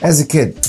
As a kid,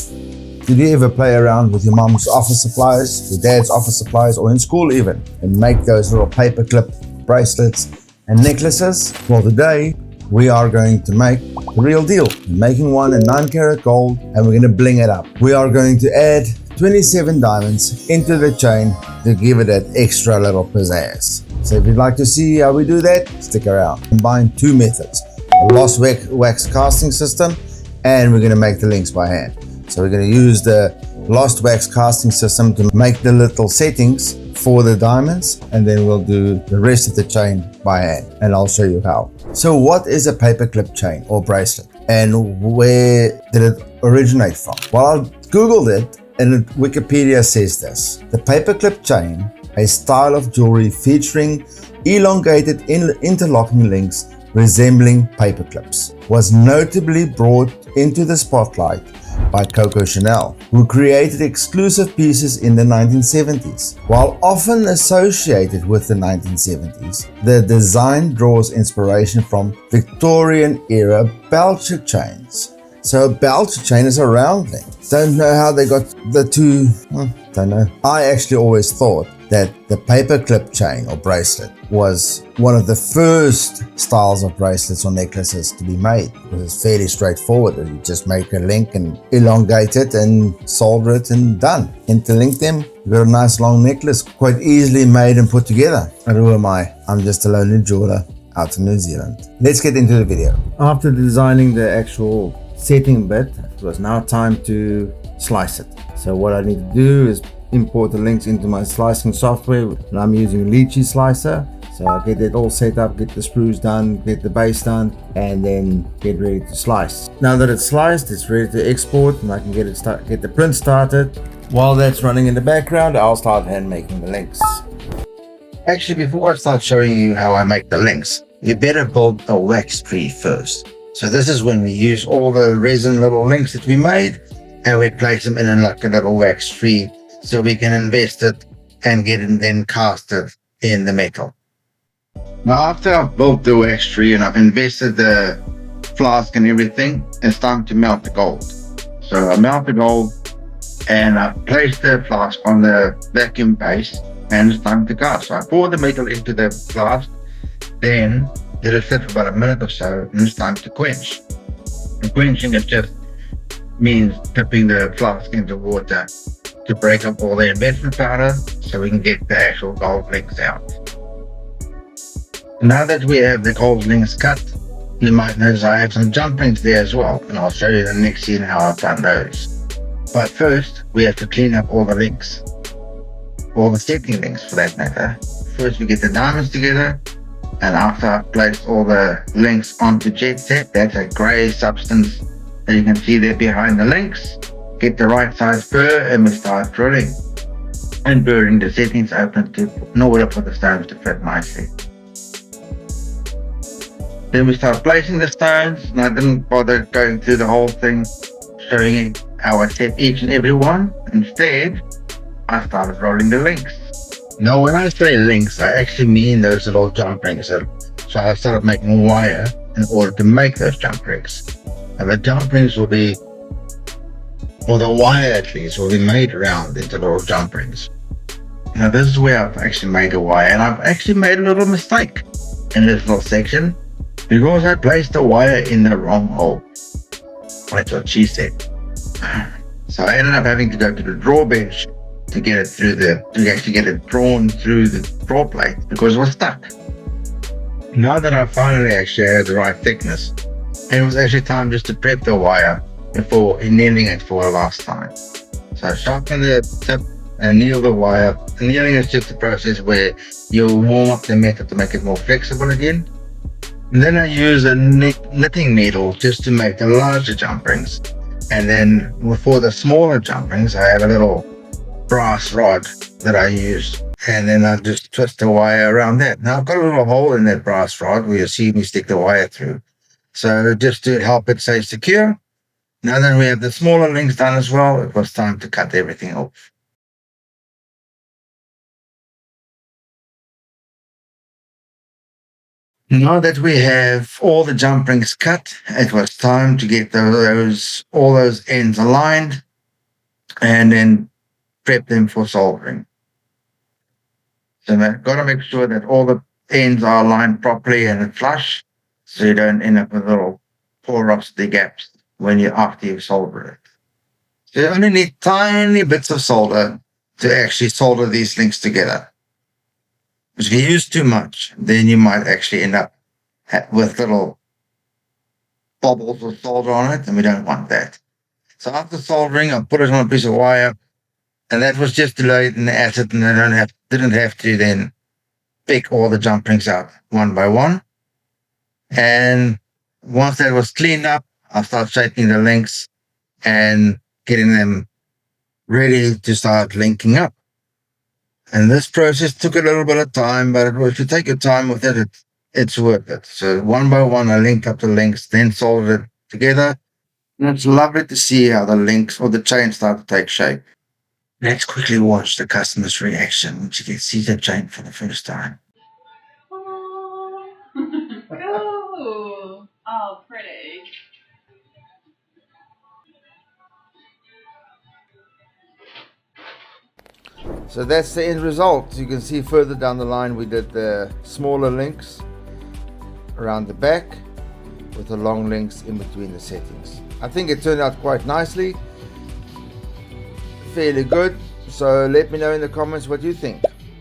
did you ever play around with your mom's office supplies, your dad's office supplies, or in school even, and make those little paperclip bracelets and necklaces? Well, today we are going to make the real deal. We're making one in 9-karat gold, and we're going to bling it up. We are going to add 27 diamonds into the chain to give it that extra little pizzazz. So if you'd like to see how we do that, stick around. Combine two methods, a lost wax casting system, and we're going to make the links by hand. So we're going to use the lost wax casting system to make the little settings for the diamonds, and then we'll do the rest of the chain by hand, and I'll show you how. So what is a paperclip chain or bracelet, and where did it originate from? Well, I googled it, and Wikipedia says this: the paperclip chain, a style of jewelry featuring elongated interlocking links resembling paperclips, was notably brought into the spotlight by Coco Chanel, who created exclusive pieces in the 1970s. While often associated with the 1970s, the design draws inspiration from Victorian-era belcher chains. So a belcher chain is a round thing. Don't know how they got the two, don't know. I actually always thought that the paperclip chain or bracelet was one of the first styles of bracelets or necklaces to be made, because it's fairly straightforward. You just make a link and elongate it and solder it and done. Interlink them, you've got a nice long necklace, quite easily made and put together. And who am I? I'm just a lonely jeweler out in New Zealand. Let's get into the video. After designing the actual setting bit, it was now time to slice it. So what I need to do is import the links into my slicing software, and I'm using Lychee Slicer. So I get it all set up, get the sprues done, get the base done, and then get ready to slice. Now that it's sliced, it's ready to export, and I can get the print started. While that's running in the background, I'll start hand making the links. Actually, before I start showing you how I make the links, you better build a wax tree first. So this is when we use all the resin little links that we made, and we place them in like a little wax tree, so we can invest it and get it then cast it in the metal. Now after I've built the wax tree and I've invested the flask and everything, it's time to melt the gold. So I melt the gold and I place the flask on the vacuum base, and it's time to cast. So I pour the metal into the flask, then let it sit for about a minute or so, and it's time to quench. And quenching it just means dipping the flask into water to break up all the investment powder so we can get the actual gold links out. Now that we have the gold links cut, you might notice I have some jump rings there as well, and I'll show you the next scene how I've done those. But first, we have to clean up all the links, all the setting links for that matter. First we get the diamonds together, and after I've placed all the links onto jet set, that's a grey substance that you can see there behind the links. Get the right size burr, and we start drilling and burring the settings open in order for the stones to fit nicely. Then we start placing the stones, and I didn't bother going through the whole thing showing you how I set each and every one. Instead, I started rolling the links. Now when I say links, I actually mean those little jump rings. So I started making wire in order to make those jump rings. And the jump rings will be, or the wire at least, will be made around into little jump rings. Now this is where I've actually made a wire, and I've actually made a little mistake in this little section, because I placed the wire in the wrong hole. That's what she said. So I ended up having to go to the draw bench to get it through to actually get it drawn through the draw plate, because it was stuck. Now that I finally actually had the right thickness, and it was actually time just to prep the wire before annealing it for the last time. So sharpen the tip and anneal the wire. Annealing is just a process where you'll warm up the metal to make it more flexible again. And then I use a knitting needle just to make the larger jump rings. And then for the smaller jump rings, I have a little brass rod that I use. And then I just twist the wire around that. Now I've got a little hole in that brass rod where you see me stick the wire through. So just to help it stay secure. Now that we have the smaller links done as well, it was time to cut everything off. Now that we have all the jump rings cut, it was time to get all those ends aligned and then prep them for soldering. So I've got to make sure that all the ends are aligned properly and flush, so you don't end up with little porosity gaps after you've soldered it. So you only need tiny bits of solder to actually solder these links together. Because if you use too much, then you might actually end up with little bubbles of solder on it, and we don't want that. So after soldering, I put it on a piece of wire, and that was just delayed in the acid, and I didn't have to then pick all the jump rings out one by one. And once that was cleaned up, I started shaping the links and getting them ready to start linking up. And this process took a little bit of time, but if you take your time with it, it's worth it. So one by one, I linked up the links, then soldered it together. And it's lovely to see how the links or the chain start to take shape. Let's quickly watch the customer's reaction when she gets see the chain for the first time. Oh, ooh. Oh, pretty. So that's the end result. You can see further down the line we did the smaller links around the back with the long links in between the settings. I think it turned out quite nicely, fairly good. So let me know in the comments what you think.